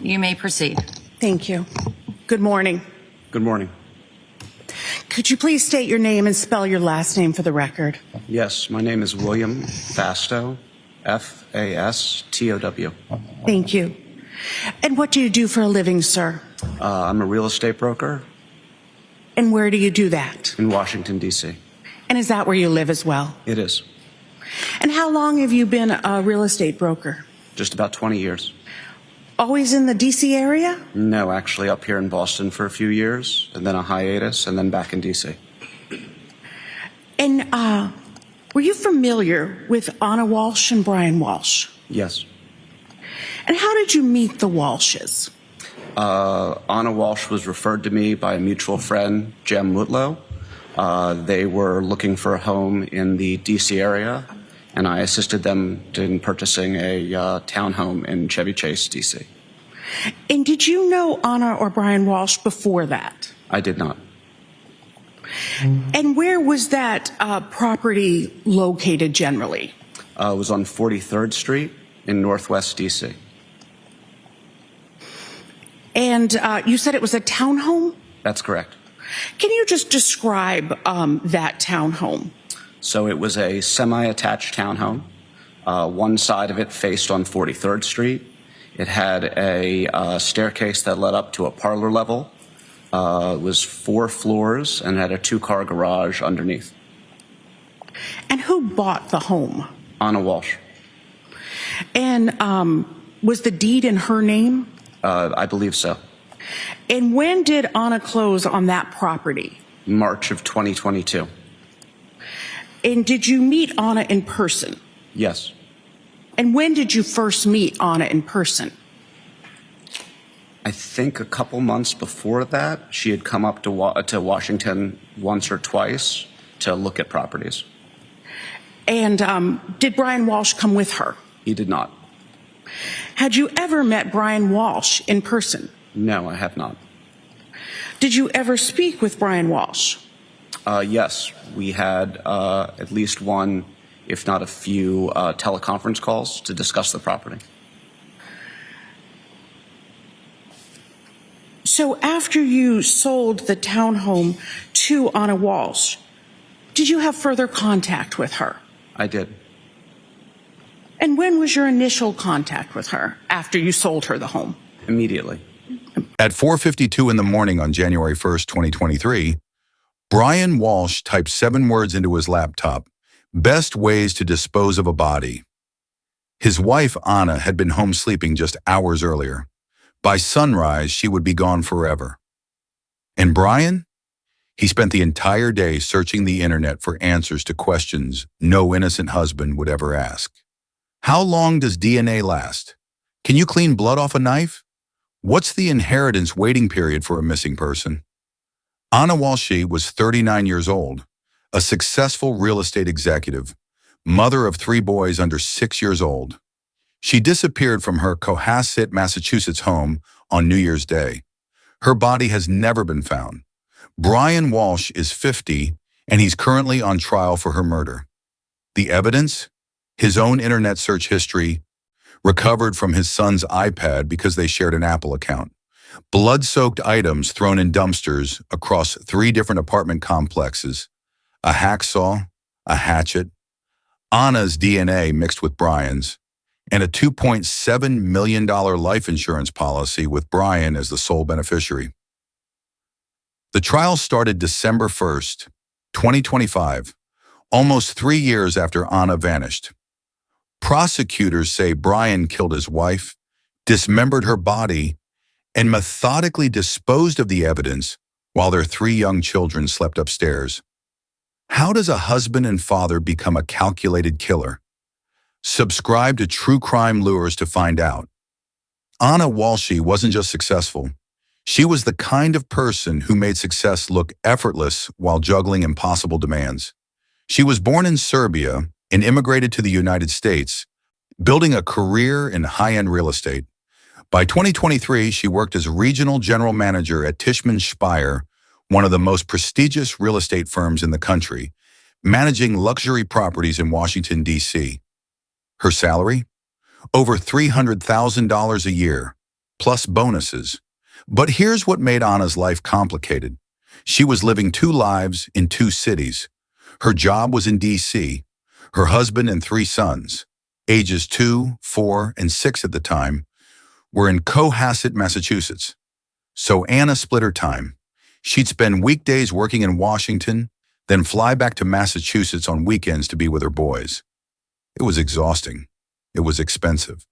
You may proceed. Thank you. Good morning. Good morning. Could you please state your name and spell your last name for the record? Yes, my name is William Fastow, Fastow. Thank you. And what do you do for a living, sir? I'm a real estate broker And where do you do that? in Washington, D.C. And is that where you live as well? It is. And how long have you been a real estate broker? Just about 20 years. Always in the D.C. area? No, actually up here in Boston for a few years, and then a hiatus, and then back in D.C. And were you familiar with Ana Walshe and Brian Walshe? Yes. And how did you meet the Walshes? Ana Walshe was referred to me by a mutual friend, Jem Mutlow. They were looking for a home in the D.C. area, and I assisted them in purchasing a townhome in Chevy Chase, D.C. And did you know Ana or Brian Walshe before that? I did not. And where was that property located generally? It was on 43rd Street in Northwest D.C. And you said it was a townhome? That's correct. Can you just describe that townhome? So it was a semi-attached townhome. One side of it faced on 43rd Street. It had a staircase that led up to a parlor level. It was 4 floors and had a 2-car garage underneath. And who bought the home? Ana Walshe. And was the deed in her name? I believe so. And when did Ana close on that property? March of 2022. And did you meet Ana in person? Yes. And when did you first meet Ana in person? I think a couple months before that, she had come up to Washington once or twice to look at properties. And did Brian Walshe come with her? He did not. Had you ever met Brian Walshe in person? No, I have not. Did you ever speak with Brian Walshe? Yes, we had at least one, if not a few, teleconference calls to discuss the property. So after you sold the townhome to Ana Walshe, did you have further contact with her? I did. And when was your initial contact with her after you sold her the home? Immediately. At 4:52 in the morning on January 1st, 2023, Brian Walshe typed 7 words into his laptop: best ways to dispose of a body. His wife, Ana, had been home sleeping just hours earlier. By sunrise, she would be gone forever. And Brian? He spent the entire day searching the internet for answers to questions no innocent husband would ever ask. How long does DNA last? Can you clean blood off a knife? What's the inheritance waiting period for a missing person? Ana Walshe was 39 years old, a successful real estate executive, mother of 3 boys under 6 years old. She disappeared from her Cohasset, Massachusetts home on New Year's Day. Her body has never been found. Brian Walshe is 50, and he's currently on trial for her murder. The evidence? His own internet search history, recovered from his son's iPad because they shared an Apple account. Blood-soaked items thrown in dumpsters across 3 different apartment complexes. A hacksaw, a hatchet, Ana's DNA mixed with Brian's, and a $2.7 million life insurance policy with Brian as the sole beneficiary. The trial started December 1st, 2025, almost 3 years after Ana vanished. Prosecutors say Brian killed his wife, dismembered her body, and methodically disposed of the evidence while their 3 young children slept upstairs. How does a husband and father become a calculated killer? Subscribe to True Crime Lures to find out. Ana Walshe wasn't just successful. She was the kind of person who made success look effortless while juggling impossible demands. She was born in Serbia and immigrated to the United States, building a career in high-end real estate. By 2023, she worked as regional general manager at Tishman Speyer, one of the most prestigious real estate firms in the country, managing luxury properties in Washington, D.C. Her salary? Over $300,000 a year, plus bonuses. But here's what made Ana's life complicated. She was living 2 lives in 2 cities. Her job was in D.C. Her husband and 3 sons, ages 2, 4, and 6 at the time, were in Cohasset, Massachusetts. So Ana split her time. She'd spend weekdays working in Washington, then fly back to Massachusetts on weekends to be with her boys. It was exhausting. It was expensive.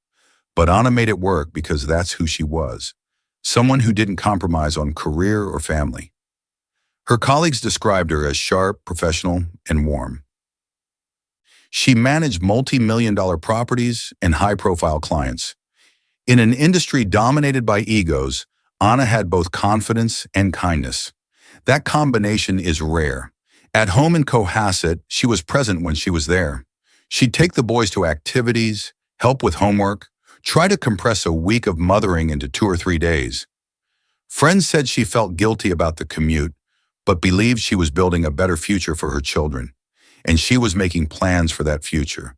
But Ana made it work because that's who she was. Someone who didn't compromise on career or family. Her colleagues described her as sharp, professional, and warm. She managed multi-million-dollar properties and high-profile clients. In an industry dominated by egos, Ana had both confidence and kindness. That combination is rare. At home in Cohasset, she was present when she was there. She'd take the boys to activities, help with homework, try to compress a week of mothering into 2 or 3 days. Friends said she felt guilty about the commute, but believed she was building a better future for her children, and she was making plans for that future.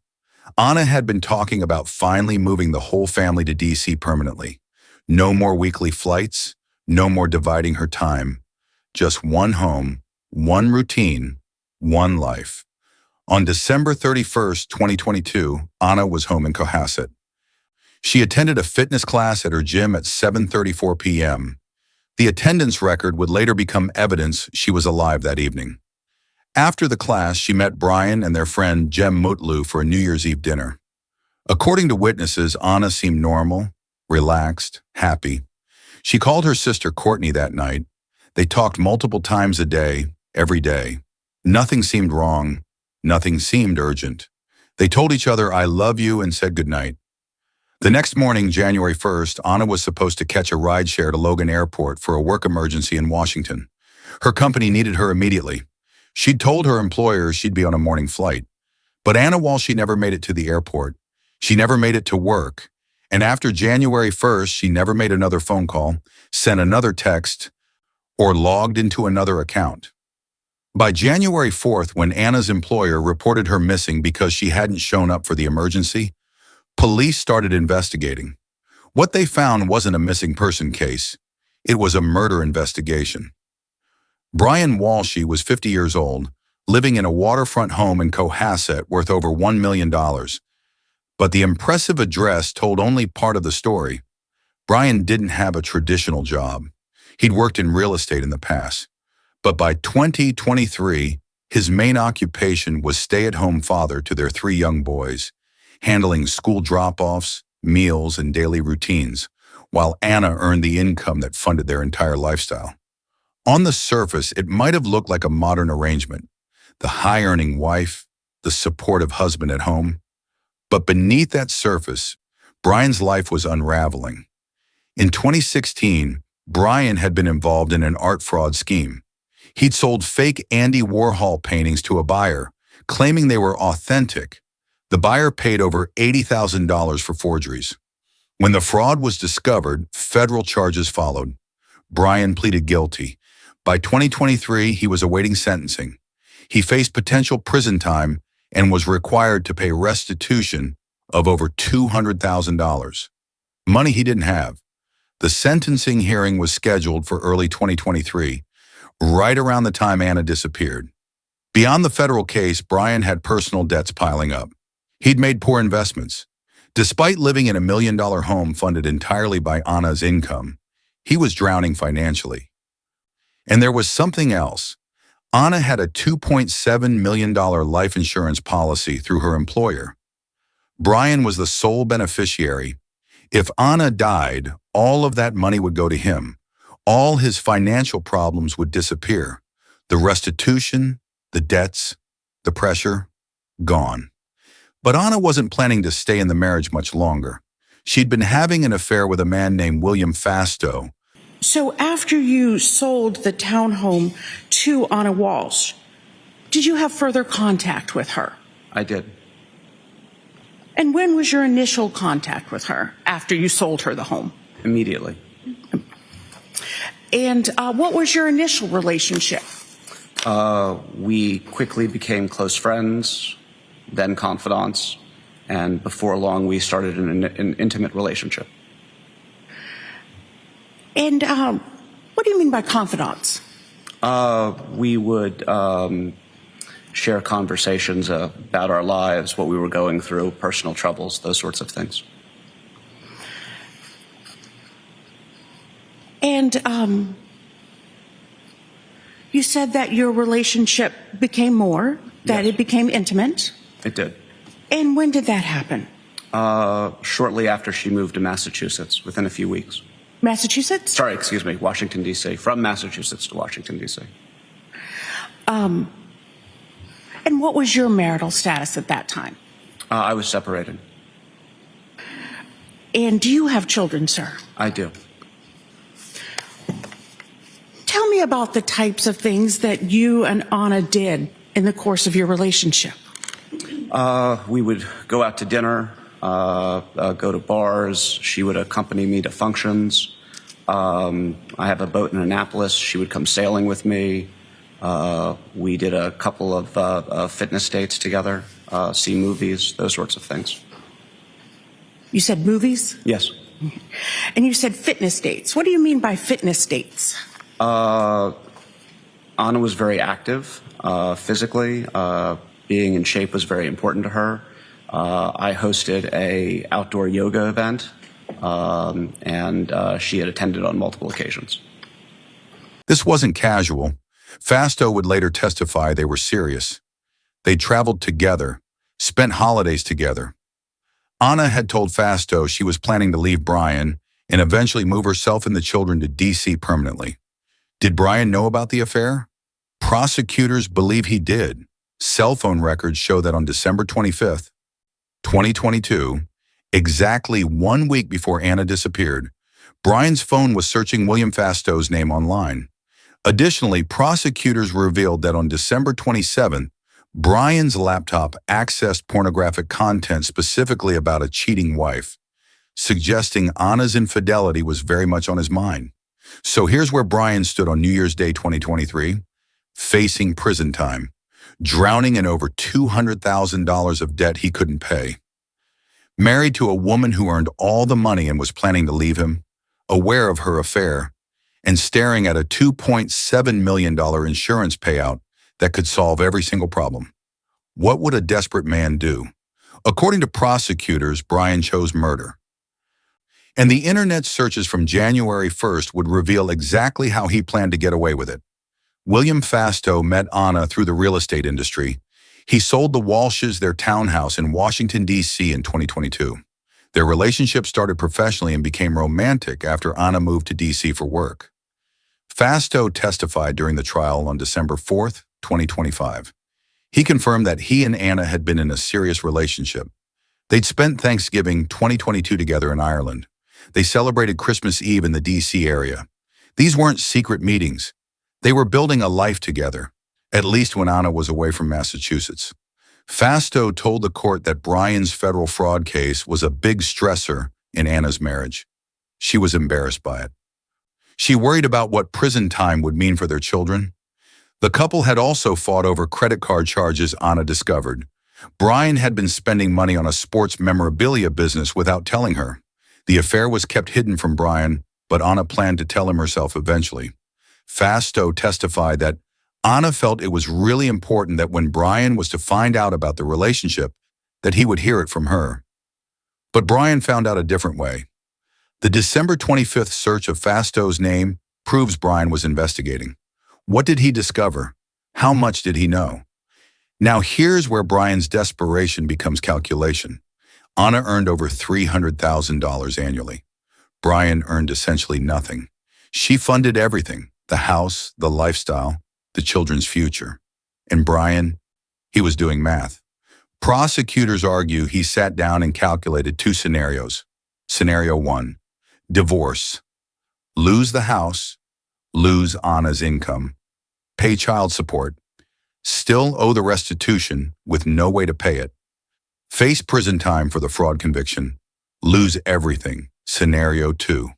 Ana had been talking about finally moving the whole family to D.C. permanently. No more weekly flights, no more dividing her time. Just one home, one routine, one life. On December 31st, 2022, Ana was home in Cohasset. She attended a fitness class at her gym at 7:34 p.m. The attendance record would later become evidence she was alive that evening. After the class, she met Brian and their friend Jem Mutlu for a New Year's Eve dinner. According to witnesses, Ana seemed normal, relaxed, happy. She called her sister Courtney that night. They talked multiple times a day, every day. Nothing seemed wrong. Nothing seemed urgent. They told each other, "I love you," and said goodnight. The next morning, January 1st, Ana was supposed to catch a rideshare to Logan Airport for a work emergency in Washington. Her company needed her immediately. She'd told her employer she'd be on a morning flight. But Ana Walshe never made it to the airport. She never made it to work. And after January 1st, she never made another phone call, sent another text, or logged into another account. By January 4th, when Ana's employer reported her missing because she hadn't shown up for the emergency, police started investigating. What they found wasn't a missing person case. It was a murder investigation. Brian Walshe was 50 years old, living in a waterfront home in Cohasset worth over $1 million. But the impressive address told only part of the story. Brian didn't have a traditional job. He'd worked in real estate in the past. But by 2023, his main occupation was stay-at-home father to their 3 young boys, handling school drop-offs, meals, and daily routines, while Ana earned the income that funded their entire lifestyle. On the surface, it might have looked like a modern arrangement, the high-earning wife, the supportive husband at home. But beneath that surface, Brian's life was unraveling. In 2016, Brian had been involved in an art fraud scheme. He'd sold fake Andy Warhol paintings to a buyer, claiming they were authentic. The buyer paid over $80,000 for forgeries. When the fraud was discovered, federal charges followed. Brian pleaded guilty. By 2023, he was awaiting sentencing. He faced potential prison time and was required to pay restitution of over $200,000. Money he didn't have. The sentencing hearing was scheduled for early 2023, right around the time Ana disappeared. Beyond the federal case, Brian had personal debts piling up. He'd made poor investments. Despite living in $1 million home funded entirely by Ana's income, he was drowning financially. And there was something else. Ana had a $2.7 million life insurance policy through her employer. Brian was the sole beneficiary. If Ana died, all of that money would go to him. All his financial problems would disappear. The restitution, the debts, the pressure, gone. But Ana wasn't planning to stay in the marriage much longer. She'd been having an affair with a man named William Fasto. So after you sold the townhome to Ana Walshe, did you have further contact with her? I did. And when was your initial contact with her after you sold her the home? Immediately. And what was your initial relationship? We quickly became close friends, then confidants, and before long we started an intimate relationship. And what do you mean by confidants? We would share conversations about our lives, what we were going through, personal troubles, those sorts of things. And you said that your relationship became more, that Yes. it became intimate. It did. And when did that happen? Shortly after she moved to Massachusetts, within a few weeks. Massachusetts? Sorry, excuse me, Washington, D.C., from Massachusetts to Washington, D.C. And what was your marital status at that time? I was separated. And do you have children, sir? I do. Tell me about the types of things that you and Ana did in the course of your relationship. We would go out to dinner, go to bars. She would accompany me to functions. I have a boat in Annapolis. She would come sailing with me. We did a couple of fitness dates together, see movies, those sorts of things. You said movies? Yes. And you said fitness dates. What do you mean by fitness dates? Ana was very active physically. Being in shape was very important to her. I hosted a outdoor yoga event, and she had attended on multiple occasions. This wasn't casual. Fasto would later testify they were serious. They traveled together, spent holidays together. Ana had told Fasto she was planning to leave Brian and eventually move herself and the children to D.C. permanently. Did Brian know about the affair? Prosecutors believe he did. Cell phone records show that on December 25th, 2022, exactly 1 week before Ana disappeared, Brian's phone was searching William Fasto's name online. Additionally, prosecutors revealed that on December 27th, Brian's laptop accessed pornographic content specifically about a cheating wife, suggesting Ana's infidelity was very much on his mind. So here's where Brian stood on New Year's Day 2023, facing prison time, drowning in over $200,000 of debt he couldn't pay. Married to a woman who earned all the money and was planning to leave him, aware of her affair, and staring at a $2.7 million insurance payout that could solve every single problem. What would a desperate man do? According to prosecutors, Brian chose murder. And the internet searches from January 1st would reveal exactly how he planned to get away with it. William Fasto met Ana through the real estate industry. He sold the Walshes their townhouse in Washington, D.C. in 2022. Their relationship started professionally and became romantic after Ana moved to D.C. for work. Fasto testified during the trial on December 4th, 2025. He confirmed that he and Ana had been in a serious relationship. They'd spent Thanksgiving 2022 together in Ireland. They celebrated Christmas Eve in the D.C. area. These weren't secret meetings. They were building a life together, at least when Ana was away from Massachusetts. Fasto told the court that Brian's federal fraud case was a big stressor in Ana's marriage. She was embarrassed by it. She worried about what prison time would mean for their children. The couple had also fought over credit card charges Ana discovered. Brian had been spending money on a sports memorabilia business without telling her. The affair was kept hidden from Brian, but Ana planned to tell him herself eventually. Fasto testified that Ana felt it was really important that when Brian was to find out about the relationship, that he would hear it from her. But Brian found out a different way. The December 25th search of Fasto's name proves Brian was investigating. What did he discover? How much did he know? Now here's where Brian's desperation becomes calculation. Ana earned over $300,000 annually. Brian earned essentially nothing. She funded everything, the house, the lifestyle, the children's future. And Brian, he was doing math. Prosecutors argue he sat down and calculated two scenarios. Scenario 1, divorce. Lose the house, lose Ana's income, pay child support, still owe the restitution with no way to pay it, face prison time for the fraud conviction, lose everything. Scenario 2.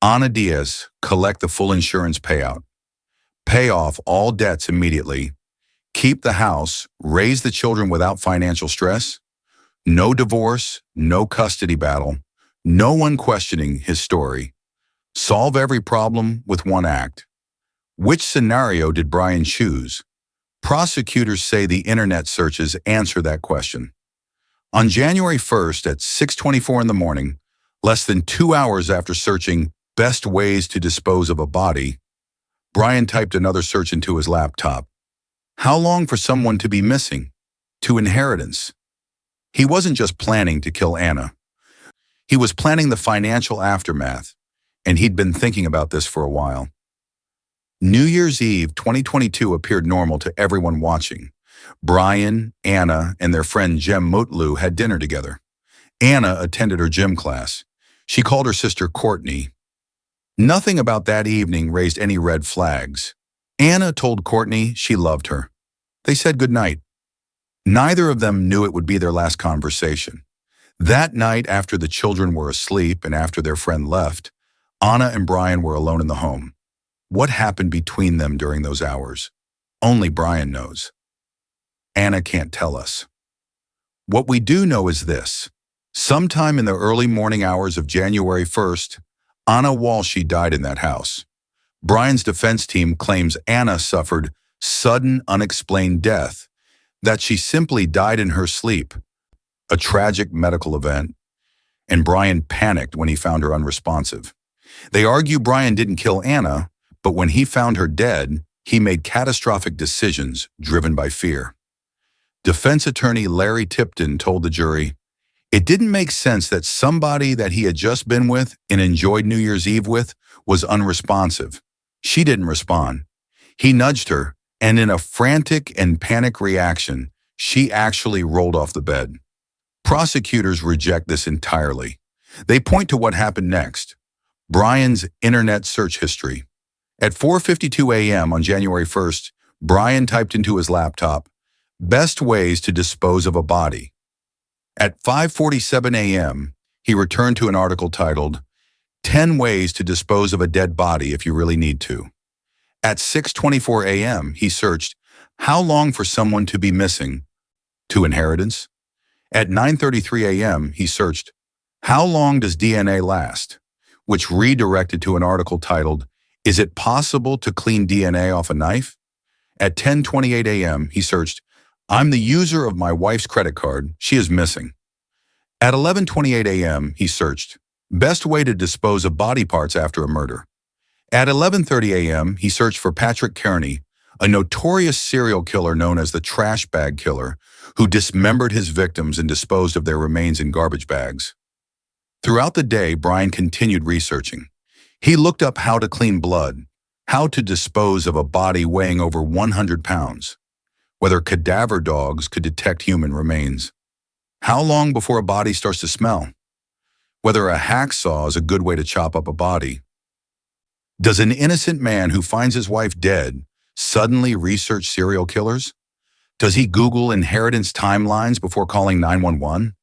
Ana Diaz, collect the full insurance payout, pay off all debts immediately, keep the house, raise the children without financial stress, no divorce, no custody battle, no one questioning his story, Solve every problem with one act. Which scenario did Brian choose? Prosecutors say the internet searches answer that question. On January 1st at 6:24 in the morning, less than 2 hours after searching best ways to dispose of a body, Brian typed another search into his laptop. How long for someone to be missing? To inheritance. He wasn't just planning to kill Ana. He was planning the financial aftermath, and he'd been thinking about this for a while. New Year's Eve 2022 appeared normal to everyone watching. Brian, Ana, and their friend Jem Mutlu had dinner together. Ana attended her gym class. She called her sister Courtney. Nothing about that evening raised any red flags. Ana told Courtney she loved her. They said goodnight. Neither of them knew it would be their last conversation. That night, after the children were asleep and after their friend left, Ana and Brian were alone in the home. What happened between them during those hours? Only Brian knows. Ana can't tell us. What we do know is this. Sometime in the early morning hours of January 1st, Ana Walshe died in that house. Brian's defense team claims Ana suffered sudden, unexplained death, that she simply died in her sleep, a tragic medical event, and Brian panicked when he found her unresponsive. They argue Brian didn't kill Ana, but when he found her dead, he made catastrophic decisions driven by fear. Defense attorney Larry Tipton told the jury, it didn't make sense that somebody that he had just been with and enjoyed New Year's Eve with was unresponsive. She didn't respond. He nudged her, and in a frantic and panic reaction, she actually rolled off the bed. Prosecutors reject this entirely. They point to what happened next. Brian's internet search history. At 4:52 a.m. on January 1st, Brian typed into his laptop, best ways to dispose of a body. At 5:47 a.m., he returned to an article titled, 10 ways to dispose of a dead body if you really need to. At 6:24 a.m., he searched, how long for someone to be missing? To inheritance. At 9:33 a.m., he searched, how long does DNA last? Which redirected to an article titled, is it possible to clean DNA off a knife? At 10:28 a.m., he searched, I'm the user of my wife's credit card. She is missing. At 11:28 a.m., he searched, best way to dispose of body parts after a murder. At 11:30 a.m., he searched for Patrick Kearney, a notorious serial killer known as the trash bag killer, who dismembered his victims and disposed of their remains in garbage bags. Throughout the day, Brian continued researching. He looked up how to clean blood, how to dispose of a body weighing over 100 pounds, whether cadaver dogs could detect human remains, how long before a body starts to smell, whether a hacksaw is a good way to chop up a body. Does an innocent man who finds his wife dead suddenly research serial killers? Does he Google inheritance timelines before calling 911?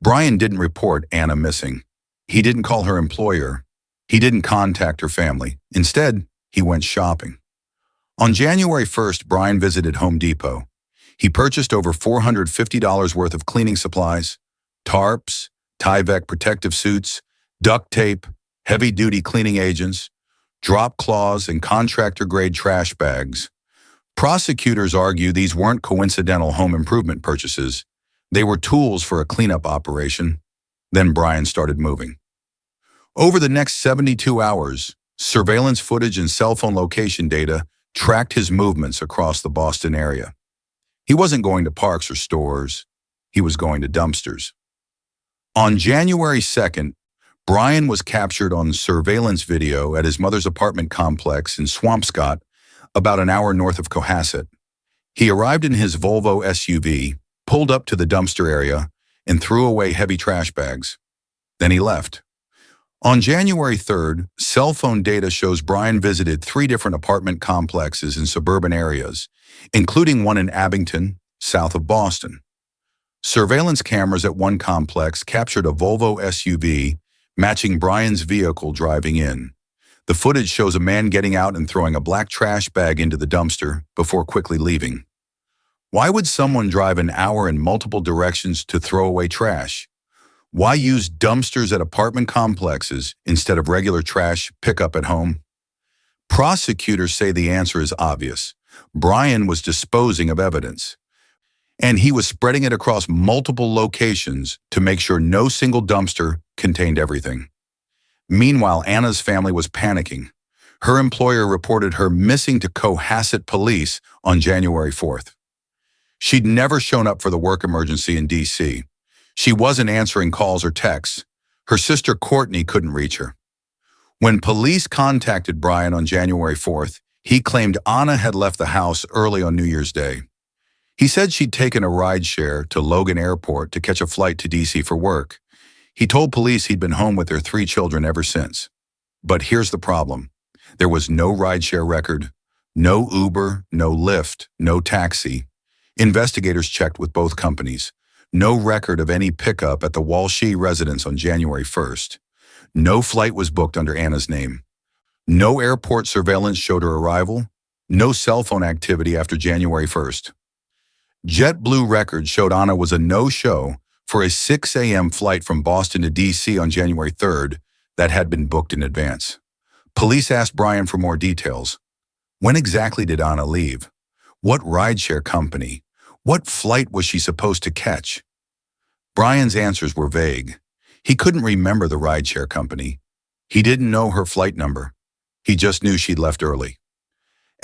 Brian didn't report Ana missing. He didn't call her employer. He didn't contact her family. Instead, he went shopping. On January 1st, Brian visited Home Depot. He purchased over $450 worth of cleaning supplies, tarps, Tyvek protective suits, duct tape, heavy-duty cleaning agents, drop cloths, and contractor-grade trash bags. Prosecutors argue these weren't coincidental home improvement purchases. They were tools for a cleanup operation. Then Brian started moving. Over the next 72 hours, surveillance footage and cell phone location data tracked his movements across the Boston area. He wasn't going to parks or stores. He was going to dumpsters. On January 2nd, Brian was captured on surveillance video at his mother's apartment complex in Swampscott, about an hour north of Cohasset. He arrived in his Volvo SUV, pulled up to the dumpster area, and threw away heavy trash bags. Then he left. On January 3rd, cell phone data shows Brian visited 3 different apartment complexes in suburban areas, including one in Abington, south of Boston. Surveillance cameras at one complex captured a Volvo SUV matching Brian's vehicle driving in. The footage shows a man getting out and throwing a black trash bag into the dumpster before quickly leaving. Why would someone drive an hour in multiple directions to throw away trash? Why use dumpsters at apartment complexes instead of regular trash pickup at home? Prosecutors say the answer is obvious. Brian was disposing of evidence, and he was spreading it across multiple locations to make sure no single dumpster contained everything. Meanwhile, Ana's family was panicking. Her employer reported her missing to Cohasset police on January 4th. She'd never shown up for the work emergency in D.C. She wasn't answering calls or texts. Her sister Courtney couldn't reach her. When police contacted Brian on January 4th, he claimed Ana had left the house early on New Year's Day. He said she'd taken a rideshare to Logan Airport to catch a flight to D.C. for work. He told police he'd been home with their 3 children ever since. But here's the problem. There was no rideshare record, no Uber, no Lyft, no taxi. Investigators checked with both companies. No record of any pickup at the Walshe residence on January 1st. No flight was booked under Ana's name. No airport surveillance showed her arrival. No cell phone activity after January 1st. JetBlue records showed Ana was a no-show for a 6 a.m. flight from Boston to D.C. on January 3rd that had been booked in advance. Police asked Brian for more details. When exactly did Ana leave? What rideshare company? What flight was she supposed to catch? Brian's answers were vague. He couldn't remember the rideshare company. He didn't know her flight number. He just knew she'd left early.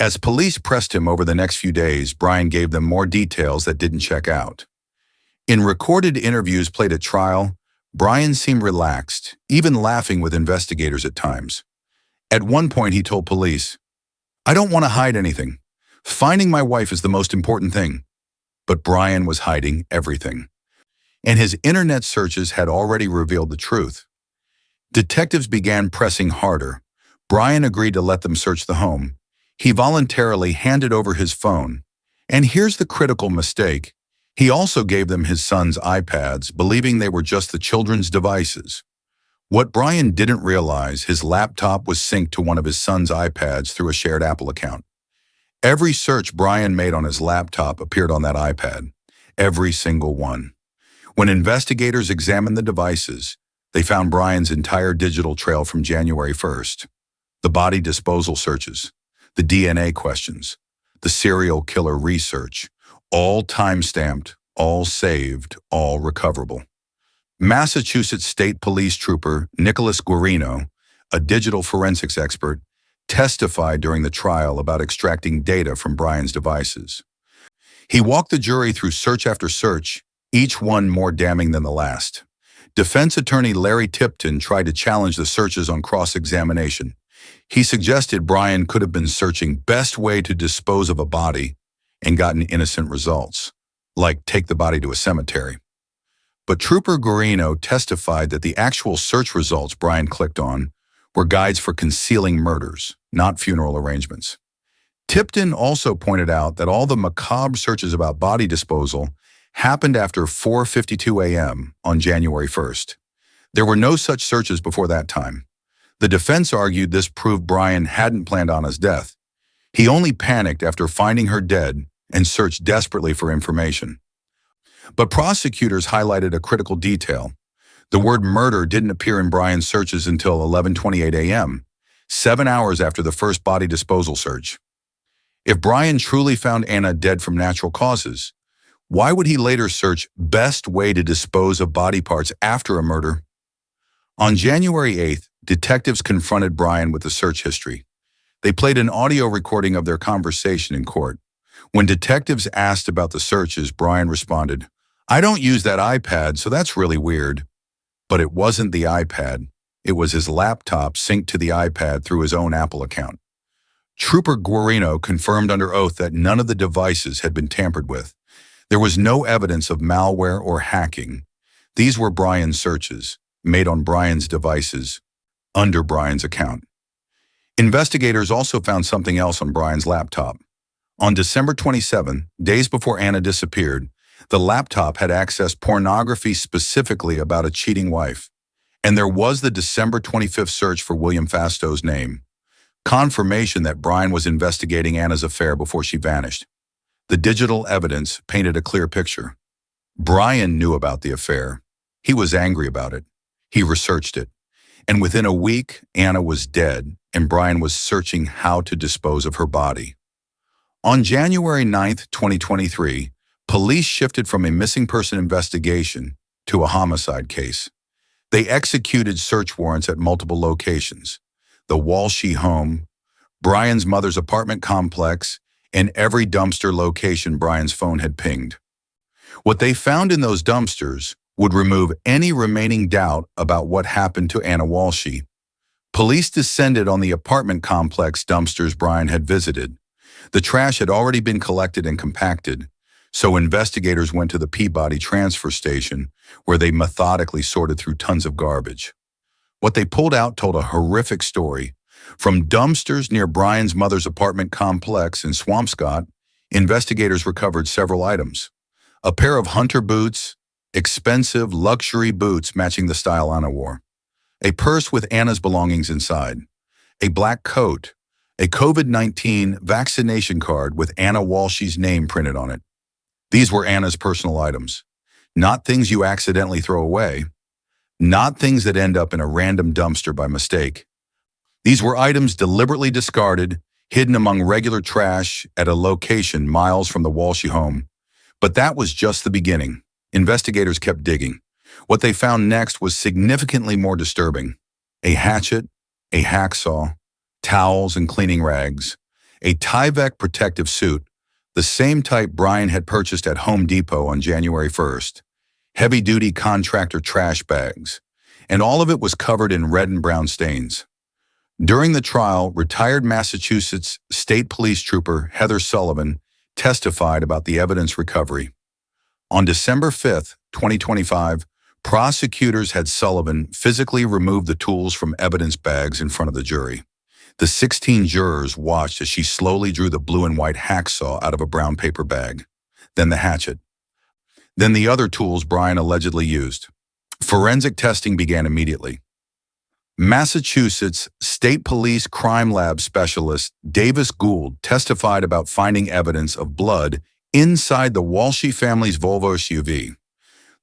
As police pressed him over the next few days, Brian gave them more details that didn't check out. In recorded interviews played at trial, Brian seemed relaxed, even laughing with investigators at times. At one point, he told police, "I don't want to hide anything. Finding my wife is the most important thing." But Brian was hiding everything. And his internet searches had already revealed the truth. Detectives began pressing harder. Brian agreed to let them search the home. He voluntarily handed over his phone. And here's the critical mistake. He also gave them his son's iPads, believing they were just the children's devices. What Brian didn't realize, his laptop was synced to one of his son's iPads through a shared Apple account. Every search Brian made on his laptop appeared on that iPad. Every single one. When investigators examined the devices, they found Brian's entire digital trail from January 1st. The body disposal searches, the DNA questions, the serial killer research, all time-stamped, all saved, all recoverable. Massachusetts State Police Trooper Nicholas Guarino, a digital forensics expert, testified during the trial about extracting data from Brian's devices. He walked the jury through search after search, each one more damning than the last. Defense attorney Larry Tipton tried to challenge the searches on cross-examination. He suggested Brian could have been searching best way to dispose of a body and gotten innocent results, like take the body to a cemetery. But Trooper Guarino testified that the actual search results Brian clicked on were guides for concealing murders, not funeral arrangements. Tipton also pointed out that all the macabre searches about body disposal happened after 4:52 a.m. on January 1st. There were no such searches before that time. The defense argued this proved Brian hadn't planned Ana's death. He only panicked after finding her dead and searched desperately for information. But prosecutors highlighted a critical detail. The word murder didn't appear in Brian's searches until 11:28 a.m., 7 hours after the first body disposal search. If Brian truly found Ana dead from natural causes, why would he later search best way to dispose of body parts after a murder? On January 8th, detectives confronted Brian with the search history. They played an audio recording of their conversation in court. When detectives asked about the searches, Brian responded, "I don't use that iPad, so that's really weird." But it wasn't the iPad. It was his laptop synced to the iPad through his own Apple account. Trooper Guarino confirmed under oath that none of the devices had been tampered with. There was no evidence of malware or hacking. These were Brian's searches, made on Brian's devices, under Brian's account. Investigators also found something else on Brian's laptop. On December 27, days before Ana disappeared, the laptop had accessed pornography specifically about a cheating wife. And there was the December 25th search for William Fasto's name. Confirmation that Brian was investigating Ana's affair before she vanished. The digital evidence painted a clear picture. Brian knew about the affair. He was angry about it. He researched it. And within a week, Ana was dead, and Brian was searching how to dispose of her body. On January 9th, 2023, police shifted from a missing person investigation to a homicide case. They executed search warrants at multiple locations: the Walshe home, Brian's mother's apartment complex, and every dumpster location Brian's phone had pinged. What they found in those dumpsters would remove any remaining doubt about what happened to Ana Walshe. Police descended on the apartment complex dumpsters Brian had visited. The trash had already been collected and compacted, so investigators went to the Peabody transfer station, where they methodically sorted through tons of garbage. What they pulled out told a horrific story. From dumpsters near Brian's mother's apartment complex in Swampscott, investigators recovered several items: a pair of hunter boots, expensive luxury boots matching the style Ana wore, a purse with Ana's belongings inside, a black coat, a COVID-19 vaccination card with Ana Walshe's name printed on it. These were Ana's personal items, not things you accidentally throw away, not things that end up in a random dumpster by mistake. These were items deliberately discarded, hidden among regular trash at a location miles from the Walshe home. But that was just the beginning. Investigators kept digging. What they found next was significantly more disturbing: a hatchet, a hacksaw, towels and cleaning rags, a Tyvek protective suit, the same type Brian had purchased at Home Depot on January 1st, heavy-duty contractor trash bags, and all of it was covered in red and brown stains. During the trial, retired Massachusetts State Police Trooper Heather Sullivan testified about the evidence recovery. On December 5th, 2025, prosecutors had Sullivan physically remove the tools from evidence bags in front of the jury. The 16 jurors watched as she slowly drew the blue and white hacksaw out of a brown paper bag, then the hatchet, then the other tools Brian allegedly used. Forensic testing began immediately. Massachusetts State Police Crime Lab Specialist Davis Gould testified about finding evidence of blood inside the Walshe family's Volvo SUV.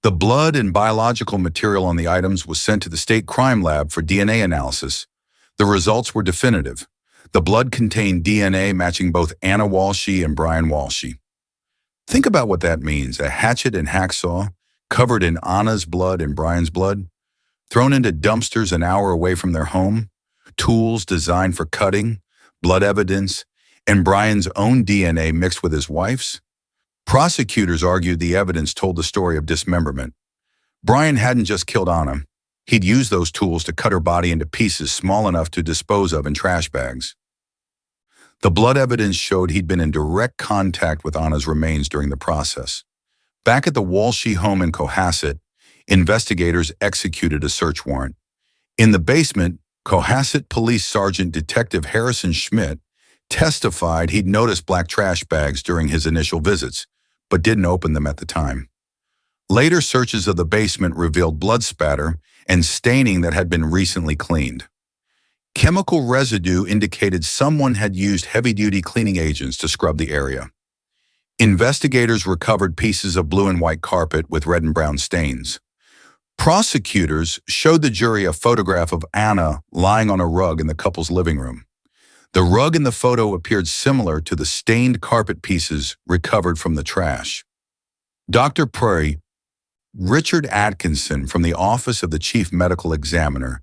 The blood and biological material on the items was sent to the state crime lab for DNA analysis. The results were definitive. The blood contained DNA matching both Ana Walshe and Brian Walshe. Think about what that means: a hatchet and hacksaw covered in Ana's blood and Brian's blood, thrown into dumpsters an hour away from their home, tools designed for cutting, blood evidence, and Brian's own DNA mixed with his wife's. Prosecutors argued the evidence told the story of dismemberment. Brian hadn't just killed Ana. He'd used those tools to cut her body into pieces small enough to dispose of in trash bags. The blood evidence showed he'd been in direct contact with Ana's remains during the process. Back at the Walshe home in Cohasset, investigators executed a search warrant. In the basement, Cohasset Police Sergeant Detective Harrison Schmidt testified he'd noticed black trash bags during his initial visits, but didn't open them at the time. Later searches of the basement revealed blood spatter and staining that had been recently cleaned. Chemical residue indicated someone had used heavy-duty cleaning agents to scrub the area. Investigators recovered pieces of blue and white carpet with red and brown stains. Prosecutors showed the jury a photograph of Ana lying on a rug in the couple's living room. The rug in the photo appeared similar to the stained carpet pieces recovered from the trash. Dr. Prairie, Richard Atkinson from the Office of the Chief Medical Examiner,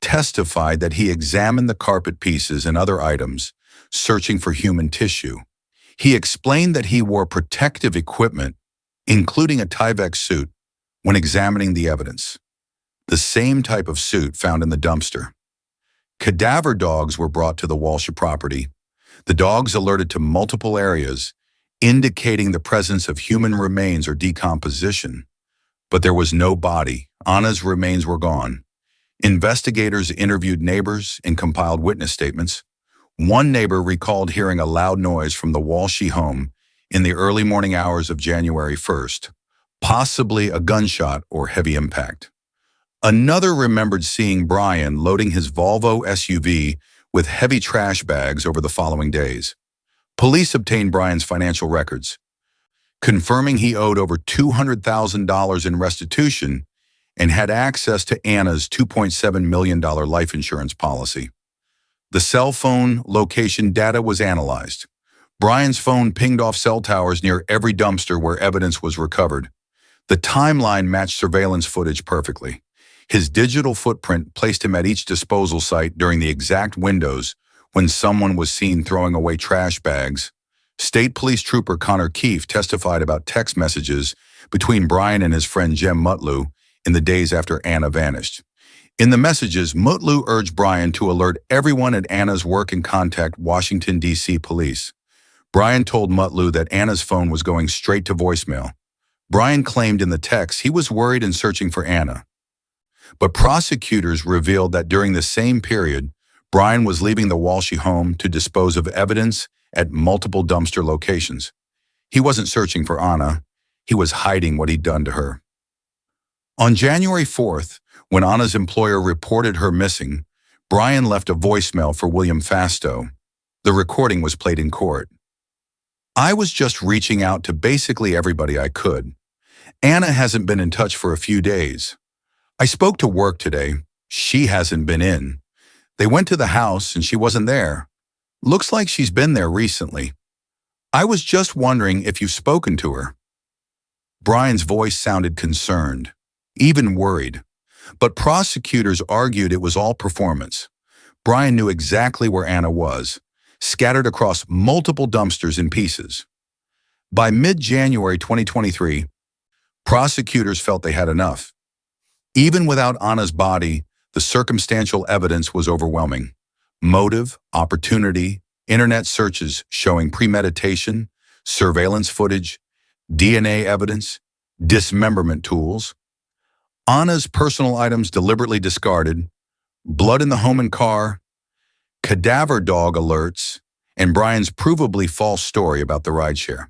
testified that he examined the carpet pieces and other items, searching for human tissue. He explained that he wore protective equipment, including a Tyvek suit, when examining the evidence, the same type of suit found in the dumpster. Cadaver dogs were brought to the Walshe property. The dogs alerted to multiple areas, indicating the presence of human remains or decomposition. But there was no body. Ana's remains were gone. Investigators interviewed neighbors and compiled witness statements. One neighbor recalled hearing a loud noise from the Walshe home in the early morning hours of January 1st, possibly a gunshot or heavy impact. Another remembered seeing Brian loading his Volvo SUV with heavy trash bags over the following days. Police obtained Brian's financial records, confirming he owed over $200,000 in restitution and had access to Anna's $2.7 million life insurance policy. The cell phone location data was analyzed. Brian's phone pinged off cell towers near every dumpster where evidence was recovered. The timeline matched surveillance footage perfectly. His digital footprint placed him at each disposal site during the exact windows when someone was seen throwing away trash bags. State Police Trooper Connor Keefe testified about text messages between Brian and his friend Jem Mutlu in the days after Anna vanished. In the messages, Mutlu urged Brian to alert everyone at Anna's work and contact Washington, D.C. police. Brian told Mutlu that Anna's phone was going straight to voicemail. Brian claimed in the text he was worried and searching for Anna. But prosecutors revealed that during the same period, Brian was leaving the Walshe home to dispose of evidence at multiple dumpster locations. He wasn't searching for Anna. He was hiding what he'd done to her. On January 4th, when Anna's employer reported her missing, Brian left a voicemail for William Fastow. The recording was played in court. "I was just reaching out to basically everybody I could. Anna hasn't been in touch for a few days. I spoke to work today. She hasn't been in. They went to the house and she wasn't there. Looks like she's been there recently. I was just wondering if you've spoken to her." Brian's voice sounded concerned, even worried. But prosecutors argued it was all performance. Brian knew exactly where Anna was, scattered across multiple dumpsters in pieces. By mid-January 2023, prosecutors felt they had enough. Even without Anna's body, the circumstantial evidence was overwhelming. Motive, opportunity, internet searches showing premeditation, surveillance footage, DNA evidence, dismemberment tools, Anna's personal items deliberately discarded, blood in the home and car, cadaver dog alerts, and Brian's provably false story about the rideshare.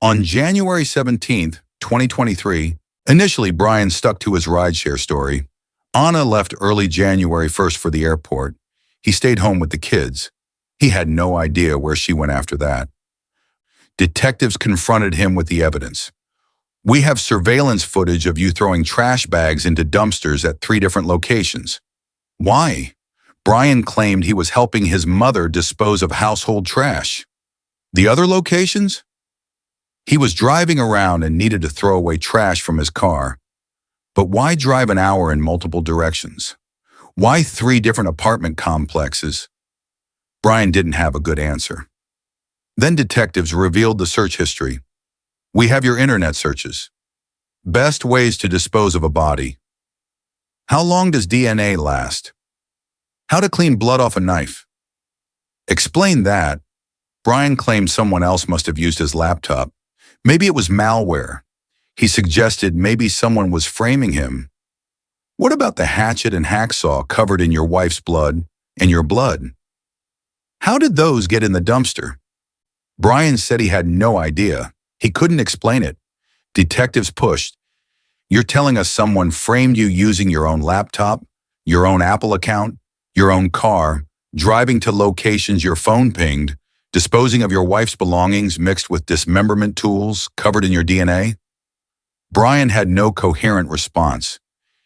On January 17, 2023, initially Brian stuck to his rideshare story. Anna left early January 1st for the airport. He stayed home with the kids. He had no idea where she went after that. Detectives confronted him with the evidence. "We have surveillance footage of you throwing trash bags into dumpsters at 3 different locations." Why? Brian claimed he was helping his mother dispose of household trash. The other locations? He was driving around and needed to throw away trash from his car. But why drive an hour in multiple directions? Why 3 different apartment complexes? Brian didn't have a good answer. Then detectives revealed the search history. "We have your internet searches. Best ways to dispose of a body. How long does DNA last? How to clean blood off a knife." Explain that. Brian claimed someone else must have used his laptop. Maybe it was malware. He suggested maybe someone was framing him. What about the hatchet and hacksaw covered in your wife's blood and your blood? How did those get in the dumpster? Brian said he had no idea. He couldn't explain it. Detectives pushed. "You're telling us someone framed you using your own laptop, your own Apple account, your own car, driving to locations your phone pinged, disposing of your wife's belongings mixed with dismemberment tools covered in your DNA?" Brian had no coherent response.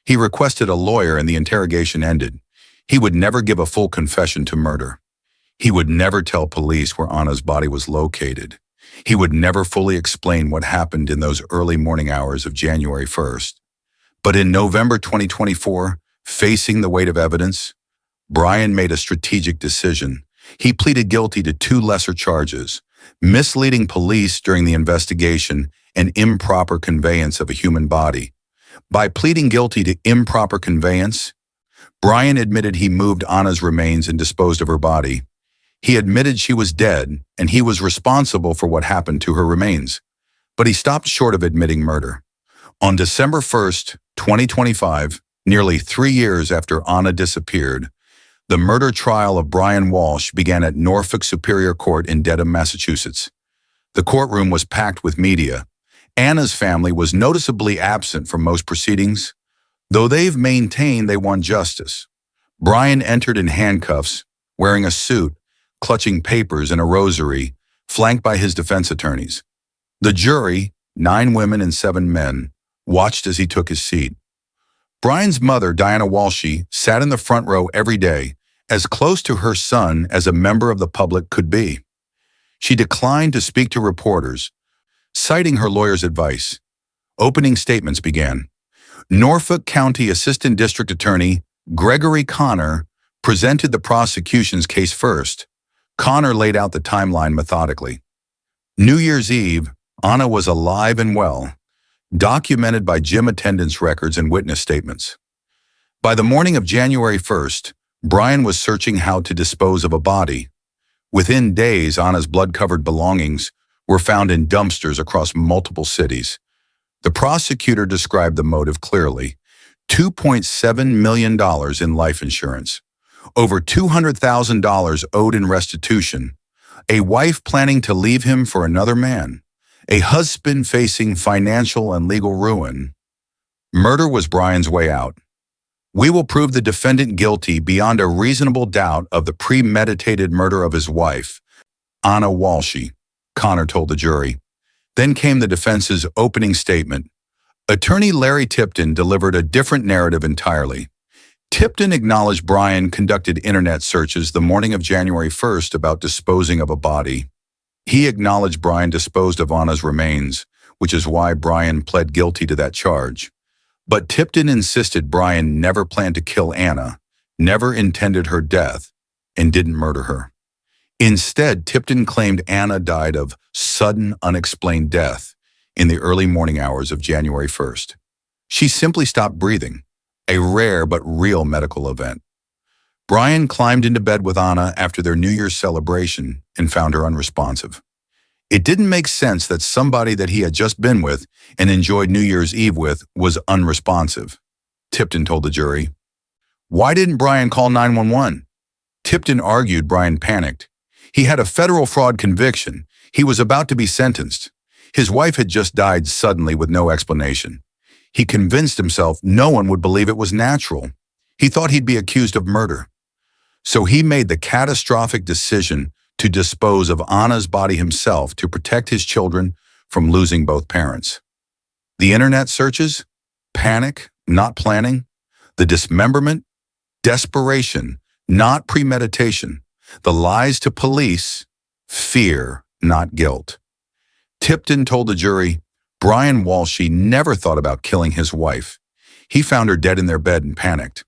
He requested a lawyer and the interrogation ended. He would never give a full confession to murder. He would never tell police where Anna's body was located. He would never fully explain what happened in those early morning hours of January 1st. But in November 2024, facing the weight of evidence, Brian made a strategic decision. He pleaded guilty to 2 lesser charges: misleading police during the investigation and improper conveyance of a human body. By pleading guilty to improper conveyance, Brian admitted he moved Anna's remains and disposed of her body. He admitted she was dead and he was responsible for what happened to her remains. But he stopped short of admitting murder. On December 1st, 2025, nearly 3 years after Anna disappeared, the murder trial of Brian Walshe began at Norfolk Superior Court in Dedham, Massachusetts. The courtroom was packed with media. Anna's family was noticeably absent from most proceedings, though they've maintained they won justice. Brian entered in handcuffs, wearing a suit, clutching papers and a rosary, flanked by his defense attorneys. The jury, 9 women and 7 men, watched as he took his seat. Brian's mother, Diana Walshe, sat in the front row every day, as close to her son as a member of the public could be. She declined to speak to reporters, citing her lawyer's advice. Opening statements began. Norfolk County Assistant District Attorney Gregory Connor presented the prosecution's case first. Connor laid out the timeline methodically. New Year's Eve, Ana was alive and well, documented by gym attendance records and witness statements. By the morning of January 1st, Brian was searching how to dispose of a body. Within days, Ana's blood-covered belongings were found in dumpsters across multiple cities. The prosecutor described the motive clearly: $2.7 million in life insurance, over $200,000 owed in restitution, a wife planning to leave him for another man, a husband facing financial and legal ruin. Murder was Brian's way out. We will prove the defendant guilty beyond a reasonable doubt of the premeditated murder of his wife, Ana Walshe, Connor told the jury. Then came the defense's opening statement. Attorney Larry Tipton delivered a different narrative entirely. Tipton acknowledged Brian conducted internet searches the morning of January 1st about disposing of a body. He acknowledged Brian disposed of Ana's remains, which is why Brian pled guilty to that charge. But Tipton insisted Brian never planned to kill Ana, never intended her death, and didn't murder her. Instead, Tipton claimed Ana died of sudden, unexplained death in the early morning hours of January 1st. She simply stopped breathing, a rare but real medical event. Brian climbed into bed with Ana after their New Year's celebration and found her unresponsive. It didn't make sense that somebody that he had just been with and enjoyed New Year's Eve with was unresponsive, Tipton told the jury. Why didn't Brian call 911? Tipton argued Brian panicked. He had a federal fraud conviction. He was about to be sentenced. His wife had just died suddenly with no explanation. He convinced himself no one would believe it was natural. He thought he'd be accused of murder. So he made the catastrophic decision to dispose of Ana's body himself to protect his children from losing both parents. The internet searches, panic, not planning, the dismemberment, desperation, not premeditation, the lies to police, fear, not guilt. Tipton told the jury, Brian Walshe never thought about killing his wife. He found her dead in their bed and panicked.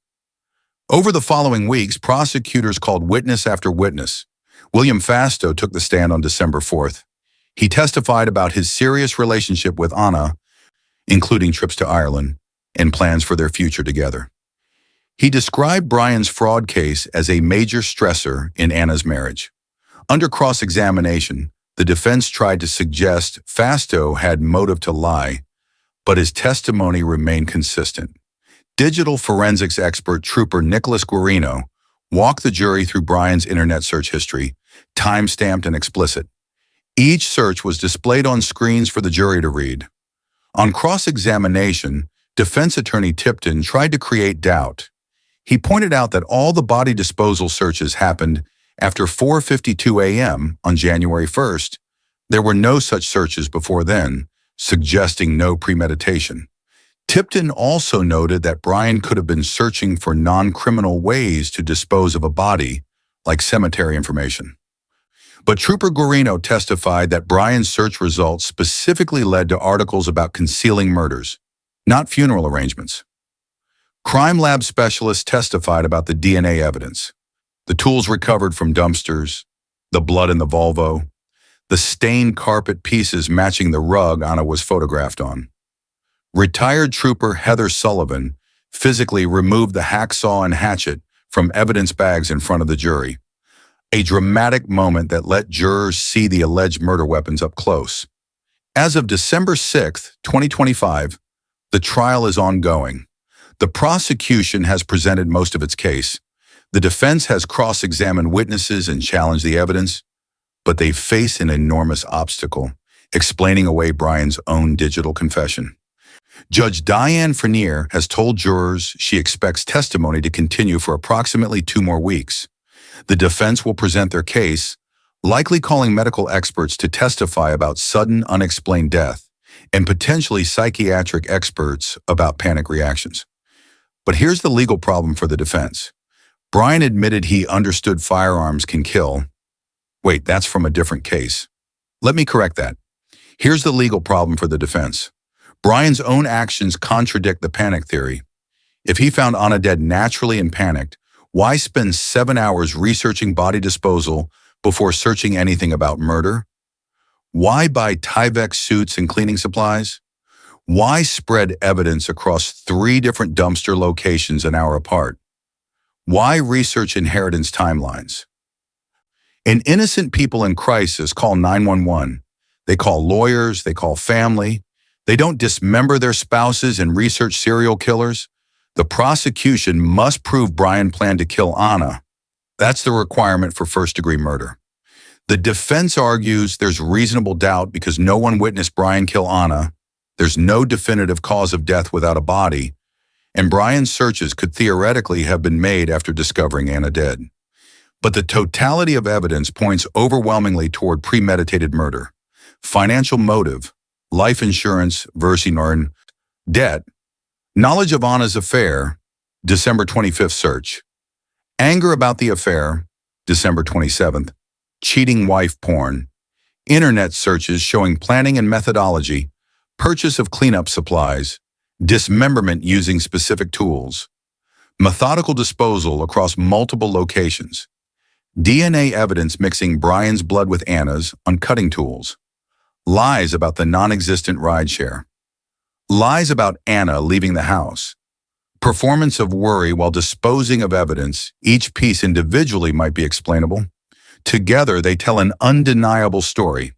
Over the following weeks, prosecutors called witness after witness. William Fasto took the stand on December 4th. He testified about his serious relationship with Ana, including trips to Ireland, and plans for their future together. He described Brian's fraud case as a major stressor in Ana's marriage. Under cross-examination, the defense tried to suggest Fasto had motive to lie, but his testimony remained consistent. Digital forensics expert Trooper Nicholas Guarino walked the jury through Brian's internet search history, time-stamped and explicit. Each search was displayed on screens for the jury to read. On cross-examination, defense attorney Tipton tried to create doubt. He pointed out that all the body disposal searches happened after 4:52 a.m. on January 1st. There were no such searches before then, suggesting no premeditation. Tipton also noted that Brian could have been searching for non-criminal ways to dispose of a body, like cemetery information. But Trooper Guarino testified that Brian's search results specifically led to articles about concealing murders, not funeral arrangements. Crime lab specialists testified about the DNA evidence, the tools recovered from dumpsters, the blood in the Volvo, the stained carpet pieces matching the rug Ana was photographed on. Retired Trooper Heather Sullivan physically removed the hacksaw and hatchet from evidence bags in front of the jury, a dramatic moment that let jurors see the alleged murder weapons up close. As of December 6, 2025, the trial is ongoing. The prosecution has presented most of its case. The defense has cross-examined witnesses and challenged the evidence, but they face an enormous obstacle, explaining away Brian's own digital confession. Judge Diane Frenier has told jurors she expects testimony to continue for approximately 2 more weeks. The defense will present their case, likely calling medical experts to testify about sudden, unexplained death, and potentially psychiatric experts about panic reactions. But here's the legal problem for the defense. Brian admitted he understood firearms can kill. Wait, that's from a different case. Let me correct that. Here's the legal problem for the defense. Brian's own actions contradict the panic theory. If he found Ana dead naturally and panicked, why spend 7 hours researching body disposal before searching anything about murder? Why buy Tyvek suits and cleaning supplies? Why spread evidence across 3 different dumpster locations an hour apart? Why research inheritance timelines? And innocent people in crisis call 911. They call lawyers, they call family. They don't dismember their spouses and research serial killers. The prosecution must prove Brian planned to kill Ana. That's the requirement for first-degree murder. The defense argues there's reasonable doubt because no one witnessed Brian kill Ana. There's no definitive cause of death without a body, and Brian's searches could theoretically have been made after discovering Ana dead. But the totality of evidence points overwhelmingly toward premeditated murder. Financial motive, life insurance versus debt, knowledge of Ana's affair, December 25th search, anger about the affair, December 27th, cheating wife porn, internet searches showing planning and methodology, purchase of cleanup supplies, dismemberment using specific tools, methodical disposal across multiple locations, DNA evidence mixing Brian's blood with Ana's on cutting tools, lies about the non-existent rideshare, lies about Ana leaving the house, performance of worry while disposing of evidence. Each piece individually might be explainable. Together, they tell an undeniable story.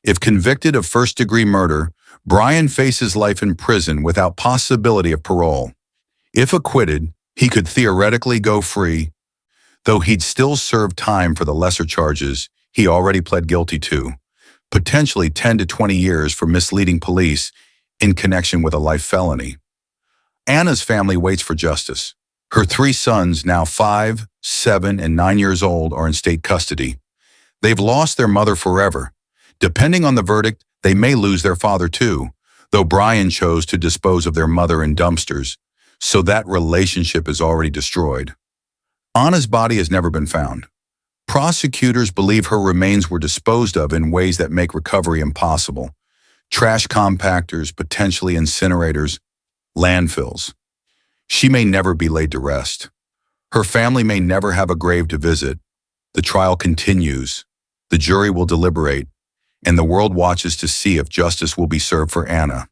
If convicted of first-degree murder, Brian faces life in prison without possibility of parole. If acquitted, he could theoretically go free, though he'd still serve time for the lesser charges he already pled guilty to, potentially 10 to 20 years for misleading police in connection with a life felony. Ana's family waits for justice. Her 3 sons, now 5, 7, and 9 years old, are in state custody. They've lost their mother forever. Depending on the verdict, they may lose their father too, though Brian chose to dispose of their mother in dumpsters, so that relationship is already destroyed. Ana's body has never been found. Prosecutors believe her remains were disposed of in ways that make recovery impossible. Trash compactors, potentially incinerators, landfills. She may never be laid to rest. Her family may never have a grave to visit. The trial continues. The jury will deliberate, and the world watches to see if justice will be served for Ana.